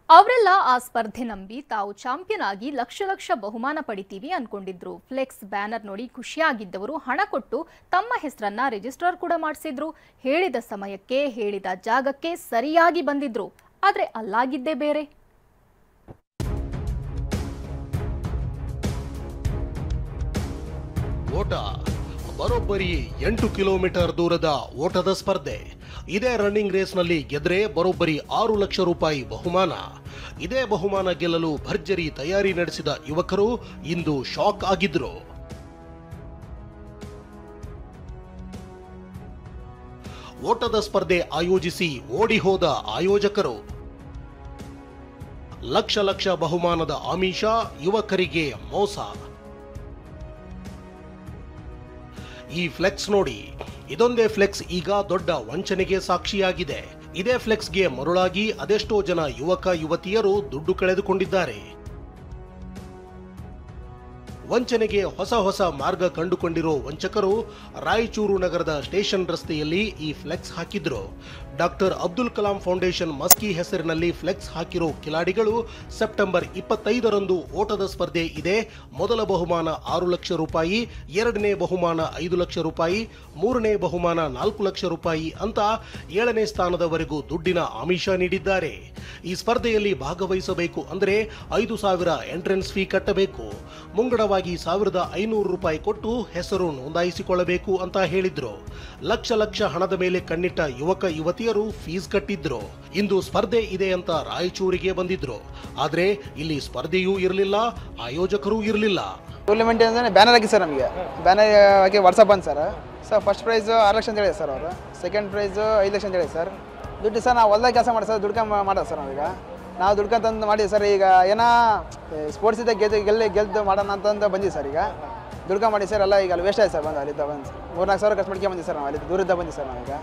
ಅವರೆಲ್ಲ ಆ ಸ್ಪರ್ಧೆ ನಂಬಿ ತಾವು ಚಾಂಪಿಯನ್ ಆಗಿ ಲಕ್ಷ ಲಕ್ಷ ಬಹುಮಾನ ಪಡಿತೀವಿ ಅನ್ಕೊಂಡಿದ್ರು. ಫ್ಲೆಕ್ಸ್ ಬ್ಯಾನರ್ ನೋಡಿ ಖುಷಿಯಾಗಿದ್ದವರು ಹಣ ಕೊಟ್ಟು ತಮ್ಮ ಹೆಸರನ್ನ ರಿಜಿಸ್ಟರ್ ಕೂಡ ಮಾಡಿಸಿದ್ರು. ಹೇಳಿದ ಸಮಯಕ್ಕೆ ಹೇಳಿದ ಜಾಗಕ್ಕೆ ಸರಿಯಾಗಿ ಬಂದಿದ್ರು. ಆದ್ರೆ ಅಲ್ಲಾಗಿದ್ದೇ ಬೇರೆ. ಓಟ ಬರೋಬ್ಬರಿ 8 ಕಿಲೋಮೀಟರ್ ದೂರದ ಓಟದ ಸ್ಪರ್ಧೆ. ಇದೇ ರನ್ನಿಂಗ್ ರೇಸ್ನಲ್ಲಿ ಗೆದ್ರೆ ಬರೋಬ್ಬರಿ 6 ಲಕ್ಷ ರೂಪಾಯಿ ಬಹುಮಾನ. ಇದೇ ಬಹುಮಾನ ಗೆಲ್ಲಲು ಭರ್ಜರಿ ತಯಾರಿ ನಡೆಸಿದ ಯುವಕರು ಇಂದು ಶಾಕ್ ಆಗಿದ್ರು. ಓಟದ ಸ್ಪರ್ಧೆ ಆಯೋಜಿಸಿ ಓಡಿ ಹೋದ ಆಯೋಜಕರು. ಲಕ್ಷ ಲಕ್ಷ ಬಹುಮಾನದ ಆಮಿಷ, ಯುವಕರಿಗೆ ಮೋಸ. ಈ ಫ್ಲೆಕ್ಸ್ ನೋಡಿ, ಇದೊಂದೇ ಫ್ಲೆಕ್ಸ್ ಈಗ ದೊಡ್ಡ ವಂಚನೆಗೆ ಸಾಕ್ಷಿಯಾಗಿದೆ. ಇದೇ ಫ್ಲೆಕ್ಸ್ಗೆ ಮರುಳಾಗಿ ಅದೆಷ್ಟೋ ಜನ ಯುವಕ ಯುವತಿಯರು ದುಡ್ಡು ಕಳೆದುಕೊಂಡಿದ್ದಾರೆ. ವಂಚನೆಗೆ ಹೊಸ ಹೊಸ ಮಾರ್ಗ ಕಂಡುಕೊಂಡಿರೋ ವಂಚಕರು ರಾಯಚೂರು ನಗರದ ಸ್ಟೇಷನ್ ರಸ್ತೆಯಲ್ಲಿ ಈ ಫ್ಲೆಕ್ಸ್ ಹಾಕಿದ್ರು. ಡಾಕ್ಟರ್ ಅಬ್ದುಲ್ ಕಲಾಂ ಫೌಂಡೇಶನ್ ಮಸ್ಕಿ ಹೆಸರಿನಲ್ಲಿ ಫ್ಲೆಕ್ಸ್ ಹಾಕಿರೋ ಕಿಲಾಡಿಗಳು ಸೆಪ್ಟೆಂಬರ್ 25ರಂದು ಓಟದ ಸ್ಪರ್ಧೆ ಇದೆ, ಮೊದಲ ಬಹುಮಾನ 6 ಲಕ್ಷ ರೂಪಾಯಿ, ಎರಡನೇ ಬಹುಮಾನ 5 ಲಕ್ಷ ರೂಪಾಯಿ, ಮೂರನೇ ಬಹುಮಾನ 4 ಲಕ್ಷ ರೂಪಾಯಿ ಅಂತ 7ನೇ ಸ್ಥಾನದವರೆಗೂ ದುಡ್ಡಿನ ಆಮಿಷ ನೀಡಿದ್ದಾರೆ. ಈ ಸ್ಪರ್ಧೆಯಲ್ಲಿ ಭಾಗವಹಿಸಬೇಕು ಅಂದ್ರೆ 5,000 ಎಂಟ್ರೆನ್ಸ್ ಫೀ ಕಟ್ಟಬೇಕು. ಮುಂಗಡವಾಗಿ 1,500 ರೂಪಾಯಿ ಕೊಟ್ಟು ಹೆಸರು ನೋಂದಾಯಿಸಿಕೊಳ್ಳಬೇಕು ಅಂತ ಹೇಳಿದ್ರು. ಲಕ್ಷ ಲಕ್ಷ ಹಣದ ಮೇಲೆ ಕಣ್ಣಿಟ್ಟ ಯುವಕ ಯುವತಿಯರು ಫೀಸ್ ಕಟ್ಟಿದ್ರು. ಇಂದು ಸ್ಪರ್ಧೆ ಇದೆ ಅಂತ ರಾಯಚೂರಿಗೆ ಬಂದಿದ್ರು. ಆದ್ರೆ ಇಲ್ಲಿ ಸ್ಪರ್ಧೆಯೂ ಇರಲಿಲ್ಲ, ಆಯೋಜಕರೂ ಇರಲಿಲ್ಲ. ಟೂರ್ನಮೆಂಟ್ ಅಂದ್ರೆ ಬ್ಯಾನರ್ ಹಾಕಿ ಸರ್, ನಮಗೆ ಬ್ಯಾನರ್ ಹಾಕಿ ವಾಟ್ಸಪ್ ಬಂದು ಸರ್ ಫಸ್ಟ್ ಪ್ರೈಸ್ 6 ಲಕ್ಷ ಅಂತ ಹೇಳಿದೆ ಸರ್ ಅವರು, ಸೆಕೆಂಡ್ ಪ್ರೈಸ್ 5 ಲಕ್ಷ ಅಂತ ಹೇಳಿದೆ ಸರ್. ದುಡ್ಡು ಸರ್ ನಾವು ಹೊಲ್ದಾಗ ಕೆಲಸ ಮಾಡಿ ಸರ್, ದುಡ್ಕೊಂಡು ಮಾಡೋದು ಸರ್ ನಾವೀಗ. ನಾವು ದುಡ್ಕೊಂತಂದು ಮಾಡಿ ಸರ್, ಈಗ ಏನೋ ಸ್ಪೋರ್ಟ್ಸ್ ಇದೆ ಗೆದ್ದು ಮಾಡೋಣ ಅಂತಂದು ಬಂದಿವಿ ಸರ್. ಈಗ ದುಡ್ಕ ಮಾಡಿ ಸರ್ ಎಲ್ಲ ಈಗ ಅಲ್ಲಿ ವೇಸ್ಟ್ ಆಯ್ತು ಸರ್. ಬಂದು ಅಲ್ಲಿದ್ದ ಬಂದು 3-4 ಸಾವಿರ ಖರ್ಚು ಮಾಡ್ಕೊಂಡು ಬಂದಿವಿ ಸರ್. ನಾವು ಅಲ್ಲಿ ದೂರದಿಂದ ಬಂದಿವಿ ಸರ್ ನಾವೀಗ.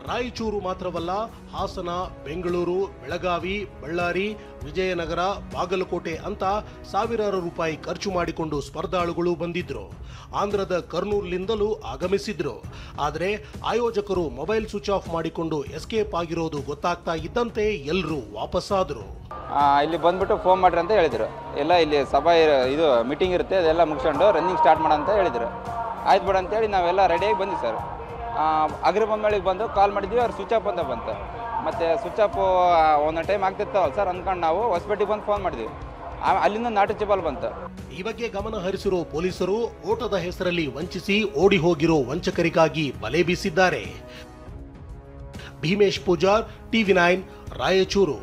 ರಾಯಚೂರು ಮಾತ್ರವಲ್ಲ, ಹಾಸನ, ಬೆಂಗಳೂರು, ಬೆಳಗಾವಿ, ಬಳ್ಳಾರಿ, ವಿಜಯನಗರ, ಬಾಗಲಕೋಟೆ ಅಂತ ಸಾವಿರಾರು ರೂಪಾಯಿ ಖರ್ಚು ಮಾಡಿಕೊಂಡು ಸ್ಪರ್ಧಾಳುಗಳು ಬಂದಿದ್ರು. ಆಂಧ್ರದ ಕರ್ನೂಲ್ನಿಂದಲೂ ಆಗಮಿಸಿದ್ರು. ಆದರೆ ಆಯೋಜಕರು ಮೊಬೈಲ್ ಸ್ವಿಚ್ ಆಫ್ ಮಾಡಿಕೊಂಡು ಎಸ್ಕೇಪ್ ಆಗಿರೋದು ಗೊತ್ತಾಗ್ತಾ ಇದ್ದಂತೆ ಎಲ್ಲರೂ ವಾಪಸ್ಸಾದರು. ಇಲ್ಲಿ ಬಂದ್ಬಿಟ್ಟು ಫೋನ್ ಮಾಡ್ರಿ ಅಂತ ಹೇಳಿದ್ರು. ಎಲ್ಲ ಇಲ್ಲಿ ಸಭಾ ಇದು ಮೀಟಿಂಗ್ ಇರುತ್ತೆ, ಅದೆಲ್ಲ ಮುಗಿಸ್ಕೊಂಡು ರನ್ನಿಂಗ್ ಸ್ಟಾರ್ಟ್ ಮಾಡ ಅಂತ ಹೇಳಿದ್ರು. ಆಯ್ತು ಬಿಡು ಅಂತೇಳಿ ನಾವೆಲ್ಲ ರೆಡಿಯಾಗಿ ಬಂದ್ವಿ ಸರ್. ಅಗ್ರಿಬೊಮ್ಮಳಿಗೆ ಬಂದು ಕಾಲ್ ಮಾಡಿದ್ವಿ, ಅವ್ರು ಸ್ವಿಚ್ ಆಫ್ ಅಂತ ಬಂತು. ಮತ್ತು ಸ್ವಿಚ್ ಆಫ್ ಒಂದೊಂದು ಟೈಮ್ ಆಗ್ತಿರ್ತಾವಲ್ಲ ಸರ್ ಅಂದ್ಕೊಂಡು ನಾವು ಹೊಸಪೇಟೆಗೆ ಬಂದು ಫೋನ್ ಮಾಡಿದ್ವಿ. ಅಲ್ಲಿಂದ ನಾಟು ಚಿಬಲ್ ಬಂತು. ಈ ಬಗ್ಗೆ ಗಮನ ಹರಿಸಿರೋ ಪೊಲೀಸರು ಓಟದ ಹೆಸರಲ್ಲಿ ವಂಚಿಸಿ ಓಡಿ ಹೋಗಿರೋ ವಂಚಕರಿಗಾಗಿ ಬಲೆ ಬೀಸಿದ್ದಾರೆ. ಭೀಮೇಶ್ ಪೂಜಾರ್, TV9, ರಾಯಚೂರು.